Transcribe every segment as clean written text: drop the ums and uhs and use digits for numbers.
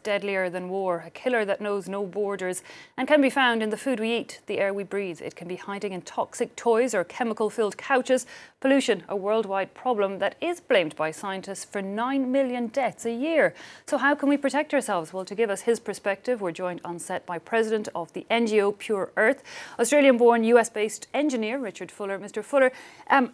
deadlier than war, a killer that knows no borders and can be found in the food we eat, the air we breathe. It can be hiding in toxic toys or chemical-filled couches. Pollution, a worldwide problem that is blamed by scientists for 9 million deaths a year. So how can we protect ourselves? Well, to give us his perspective, we're joined on set by President of the NGO Pure Earth, Australian-born, US-based engineer Richard Fuller. Mr. Fuller,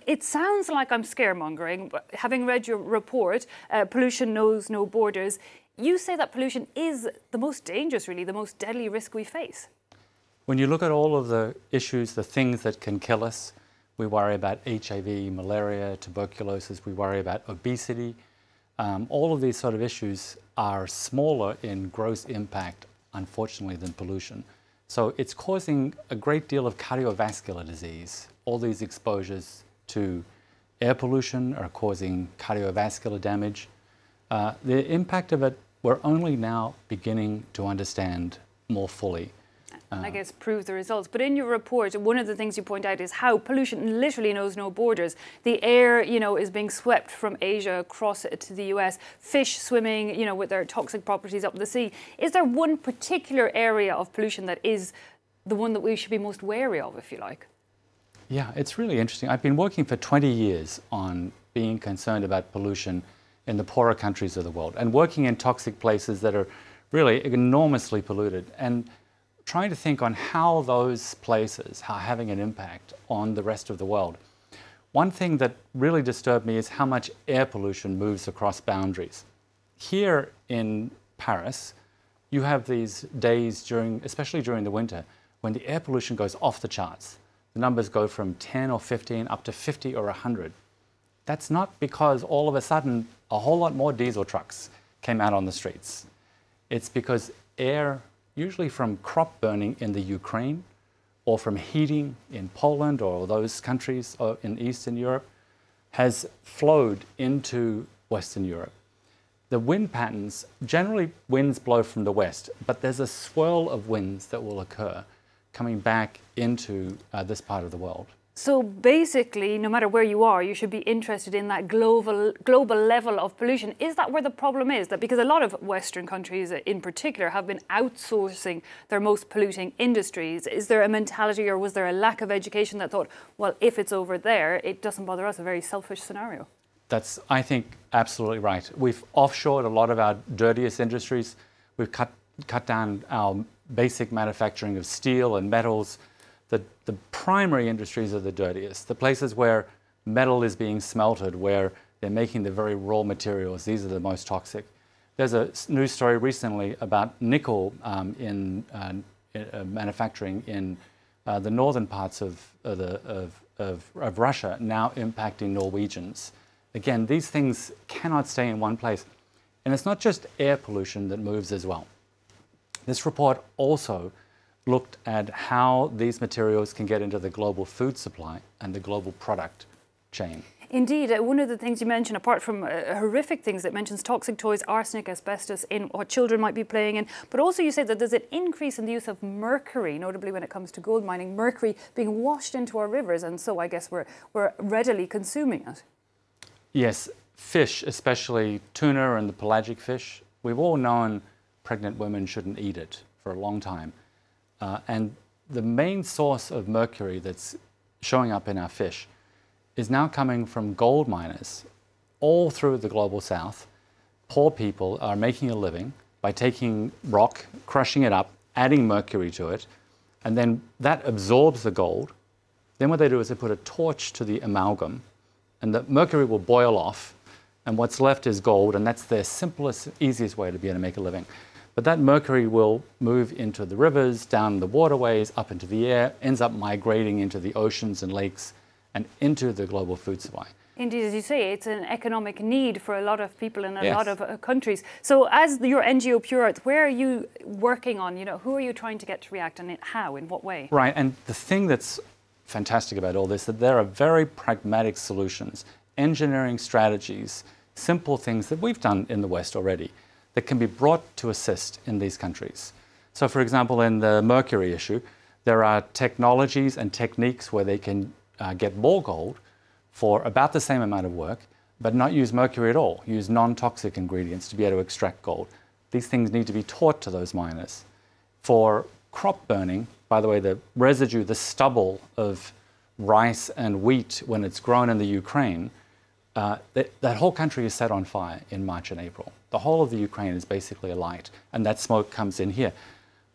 it sounds like I'm scaremongering, but having read your report, Pollution Knows No Borders, you say that pollution is the most dangerous, really, the most deadly risk we face. When you look at all of the issues, the things that can kill us, we worry about HIV, malaria, tuberculosis, we worry about obesity. All of these sort of issues are smaller in gross impact, unfortunately, than pollution. So it's causing a great deal of cardiovascular disease. All these exposures to air pollution are causing cardiovascular damage. The impact of it, we're only now beginning to understand more fully. And I guess prove the results. But in your report, one of the things you point out is how pollution literally knows no borders. The air, is being swept from Asia across to the US. Fish swimming, with their toxic properties up the sea. Is there one particular area of pollution that is the one that we should be most wary of, if you like? Yeah, it's really interesting. I've been working for 20 years on being concerned about pollution in the poorer countries of the world and working in toxic places that are really enormously polluted and trying to think on how those places are having an impact on the rest of the world. One thing that really disturbed me is how much air pollution moves across boundaries. Here in Paris, you have these days especially during the winter, when the air pollution goes off the charts. The numbers go from 10 or 15 up to 50 or 100. That's not because all of a sudden a whole lot more diesel trucks came out on the streets. It's because air, usually from crop burning in the Ukraine or from heating in Poland or those countries in Eastern Europe, has flowed into Western Europe. The wind patterns, generally winds blow from the west, but there's a swirl of winds that will occur coming back into this part of the world. So basically, no matter where you are, you should be interested in that global level of pollution. Is that where the problem is? That because a lot of Western countries in particular have been outsourcing their most polluting industries, is there a mentality or was there a lack of education that thought, well, if it's over there, it doesn't bother us, a very selfish scenario? That's, I think, absolutely right. We've offshored a lot of our dirtiest industries. We've cut down our basic manufacturing of steel and metals. The primary industries are the dirtiest. The places where metal is being smelted, where they're making the very raw materials, these are the most toxic. There's a news story recently about nickel in manufacturing in the northern parts of Russia now impacting Norwegians. Again, these things cannot stay in one place. And it's not just air pollution that moves as well. This report also looked at how these materials can get into the global food supply and the global product chain. Indeed, one of the things you mentioned, apart from horrific things, it mentions toxic toys, arsenic, asbestos in what children might be playing in, but also you say that there's an increase in the use of mercury, notably when it comes to gold mining, mercury being washed into our rivers, and so I guess we're readily consuming it. Yes, fish, especially tuna and the pelagic fish, we've all known pregnant women shouldn't eat it for a long time. And the main source of mercury that's showing up in our fish is now coming from gold miners all through the global south. Poor people are making a living by taking rock, crushing it up, adding mercury to it, and then that absorbs the gold. Then what they do is they put a torch to the amalgam, and the mercury will boil off, and what's left is gold, and that's their simplest, easiest way to be able to make a living. But that mercury will move into the rivers, down the waterways, up into the air, ends up migrating into the oceans and lakes and into the global food supply. Indeed, as you say, it's an economic need for a lot of people in a lot of countries. So as your NGO Pure Earth, where are you working on? Who are you trying to get to react and how, in what way? Right, and the thing that's fantastic about all this, that there are very pragmatic solutions, engineering strategies, simple things that we've done in the West already, that can be brought to assist in these countries. So for example, in the mercury issue, there are technologies and techniques where they can get more gold for about the same amount of work, but not use mercury at all, use non-toxic ingredients to be able to extract gold. these things need to be taught to those miners. For crop burning, by the way, the residue, the stubble of rice and wheat when it's grown in the Ukraine, that whole country is set on fire in March and April. The whole of the Ukraine is basically alight, and that smoke comes in here.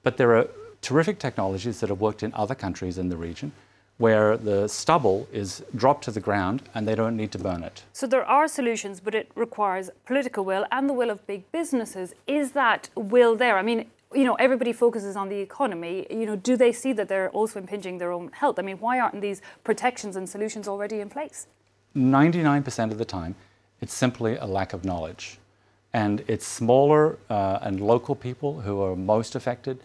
But there are terrific technologies that have worked in other countries in the region where the stubble is dropped to the ground and they don't need to burn it. So there are solutions, but it requires political will and the will of big businesses. Is that will there? I mean, you know, everybody focuses on the economy. You know, do they see that they're also impinging their own health? I mean, why aren't these protections and solutions already in place? 99% of the time, it's simply a lack of knowledge. And it's smaller and local people who are most affected,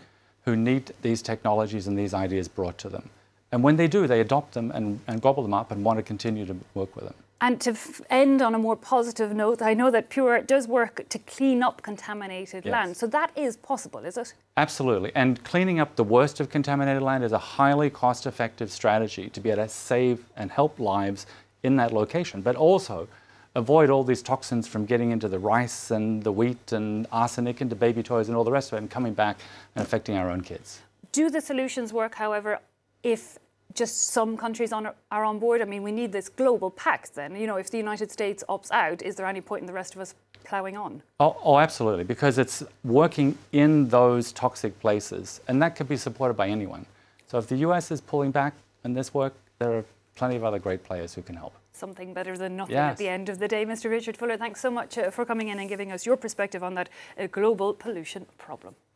who need these technologies and these ideas brought to them. And when they do, they adopt them and gobble them up and want to continue to work with them. And to end on a more positive note, I know that Pure Earth does work to clean up contaminated land. So that is possible, is it? Absolutely. And cleaning up the worst of contaminated land is a highly cost-effective strategy to be able to save and help lives in that location, but also avoid all these toxins from getting into the rice and the wheat and arsenic into baby toys and all the rest of it and coming back and affecting our own kids. Do the solutions work, however, if just some countries are on board? I mean, we need this global pact then. You know, if the United States opts out, is there any point in the rest of us ploughing on? Oh, absolutely, because it's working in those toxic places, and that could be supported by anyone. So if the US is pulling back in this work, there are plenty of other great players who can help. Something better than nothing Yes. at the end of the day. Mr. Richard Fuller, thanks so much for coming in and giving us your perspective on that global pollution problem.